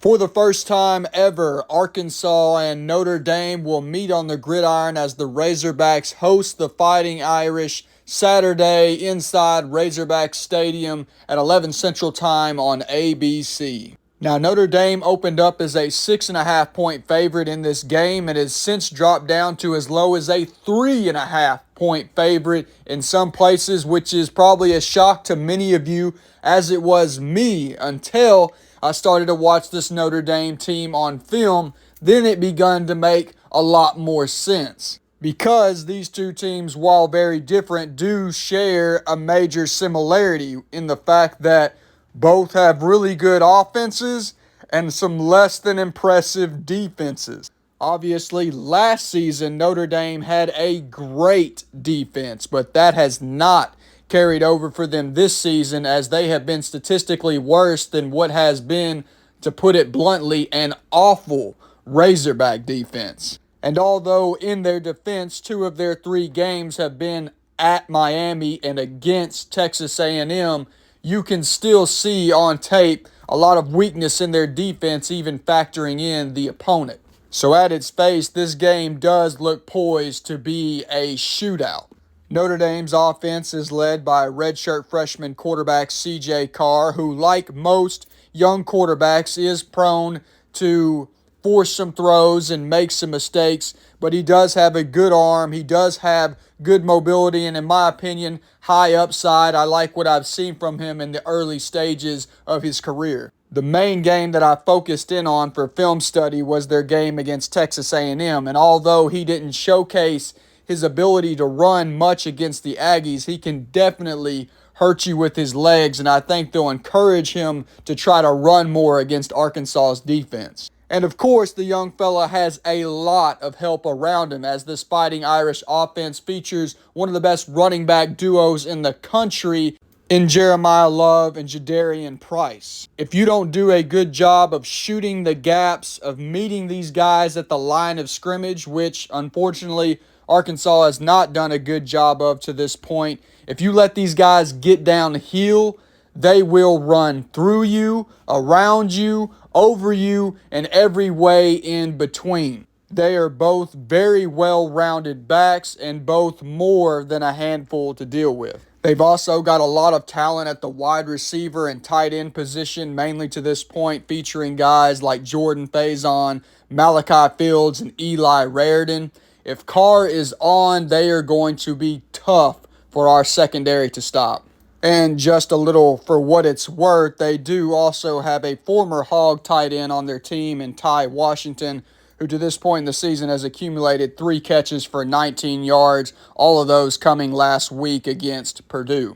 For the first time ever, Arkansas and Notre Dame will meet on the gridiron as the Razorbacks host the Fighting Irish Saturday inside Razorback Stadium at 11 Central Time on ABC. Now, Notre Dame opened up as a 6.5-point favorite in this game and has since dropped down to as low as a 3.5-point favorite in some places, which is probably a shock to many of you, as it was me until I started to watch this Notre Dame team on film. Then it begun to make a lot more sense, because these two teams, while very different, do share a major similarity in the fact that both have really good offenses and some less than impressive defenses. Obviously, last season, Notre Dame had a great defense, but that has not carried over for them this season, as they have been statistically worse than what has been, to put it bluntly, an awful Razorback defense. And although in their defense, 2 of their 3 games have been at Miami and against Texas A&M, you can still see on tape a lot of weakness in their defense, even factoring in the opponent. So at its face, this game does look poised to be a shootout. Notre Dame's offense is led by redshirt freshman quarterback C.J. Carr, who, like most young quarterbacks, is prone to force some throws and make some mistakes, but he does have a good arm. He does have good mobility, and in my opinion, high upside. I like what I've seen from him in the early stages of his career. The main game that I focused in on for film study was their game against Texas A&M, and although he didn't showcase his ability to run much against the Aggies, he can definitely hurt you with his legs, and I think they'll encourage him to try to run more against Arkansas's defense. And of course, the young fella has a lot of help around him, as this Fighting Irish offense features one of the best running back duos in the country in Jeremiah Love and Jadarian Price. If you don't do a good job of shooting the gaps, of meeting these guys at the line of scrimmage, which unfortunately Arkansas has not done a good job of to this point, if you let these guys get downhill, they will run through you, around you, over you, and every way in between. They are both very well-rounded backs and both more than a handful to deal with. They've also got a lot of talent at the wide receiver and tight end position, mainly to this point featuring guys like Jordan Faison, Malachi Fields, and Eli Raridan. If Carr is on, they are going to be tough for our secondary to stop. And just a little for what it's worth, they do also have a former Hog tight end on their team in Ty Washington, who to this point in the season has accumulated 3 catches for 19 yards, all of those coming last week against Purdue.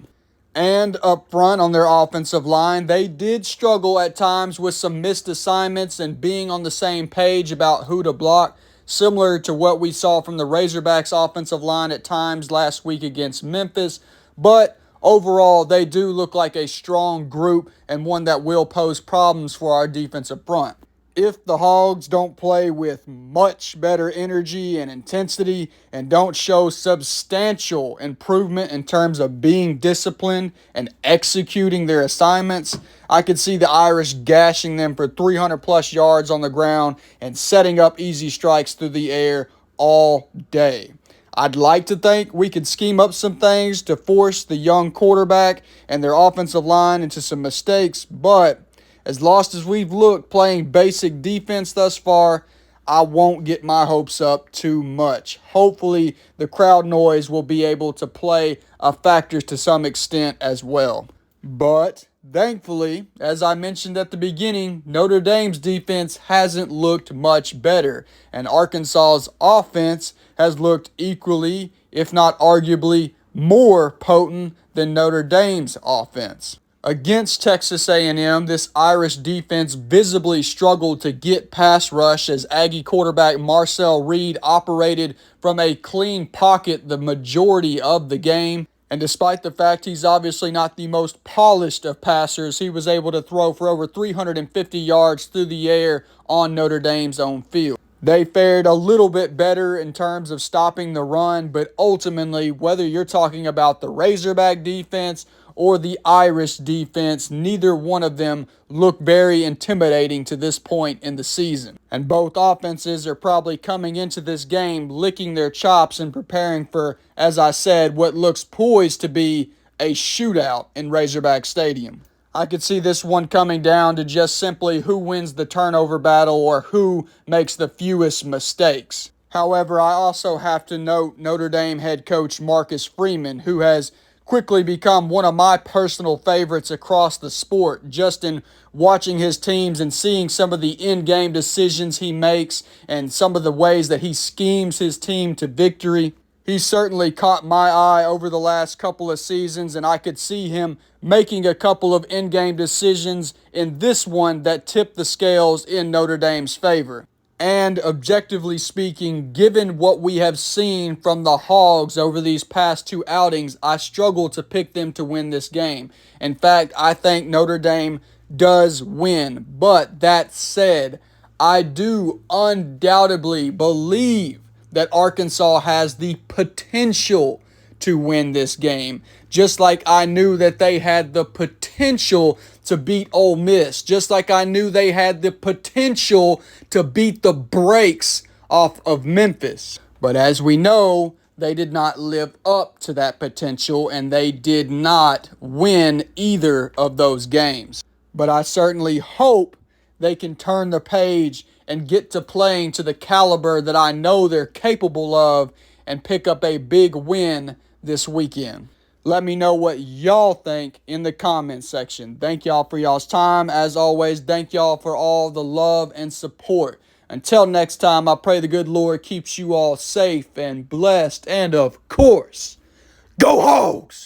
And up front on their offensive line, they did struggle at times with some missed assignments and being on the same page about who to block, similar to what we saw from the Razorbacks offensive line at times last week against Memphis. But overall, they do look like a strong group and one that will pose problems for our defensive front. If the Hogs don't play with much better energy and intensity and don't show substantial improvement in terms of being disciplined and executing their assignments, I could see the Irish gashing them for 300-plus yards on the ground and setting up easy strikes through the air all day. I'd like to think we could scheme up some things to force the young quarterback and their offensive line into some mistakes, but as lost as we've looked playing basic defense thus far, I won't get my hopes up too much. Hopefully, the crowd noise will be able to play a factor to some extent as well. But thankfully, as I mentioned at the beginning, Notre Dame's defense hasn't looked much better, and Arkansas's offense has looked equally, if not arguably, more potent than Notre Dame's offense. Against Texas A&M, this Irish defense visibly struggled to get pass rush as Aggie quarterback Marcel Reed operated from a clean pocket the majority of the game. And despite the fact he's obviously not the most polished of passers, he was able to throw for over 350 yards through the air on Notre Dame's own field. They fared a little bit better in terms of stopping the run, but ultimately, whether you're talking about the Razorback defense or the Irish defense. Neither one of them look very intimidating to this point in the season. And both offenses are probably coming into this game licking their chops and preparing for, as I said, what looks poised to be a shootout in Razorback Stadium. I could see this one coming down to just simply who wins the turnover battle or who makes the fewest mistakes. However, I also have to note Notre Dame head coach Marcus Freeman, who has quickly become one of my personal favorites across the sport, just in watching his teams and seeing some of the in-game decisions he makes and some of the ways that he schemes his team to victory. He certainly caught my eye over the last couple of seasons, and I could see him making a couple of in-game decisions in this one that tipped the scales in Notre Dame's favor. And objectively speaking, given what we have seen from the Hogs over these past two outings, I struggle to pick them to win this game. In fact, I think Notre Dame does win. But that said, I do undoubtedly believe that Arkansas has the potential to win this game. Just like I knew that they had the potential to beat Ole Miss. Just like I knew they had the potential to beat the brakes off of Memphis. But as we know, they did not live up to that potential, and they did not win either of those games. But I certainly hope they can turn the page and get to playing to the caliber that I know they're capable of and pick up a big win this weekend. Let me know what y'all think in the comments section. Thank y'all for y'all's time. As always, thank y'all for all the love and support. Until next time, I pray the good Lord keeps you all safe and blessed. And of course, go Hogs!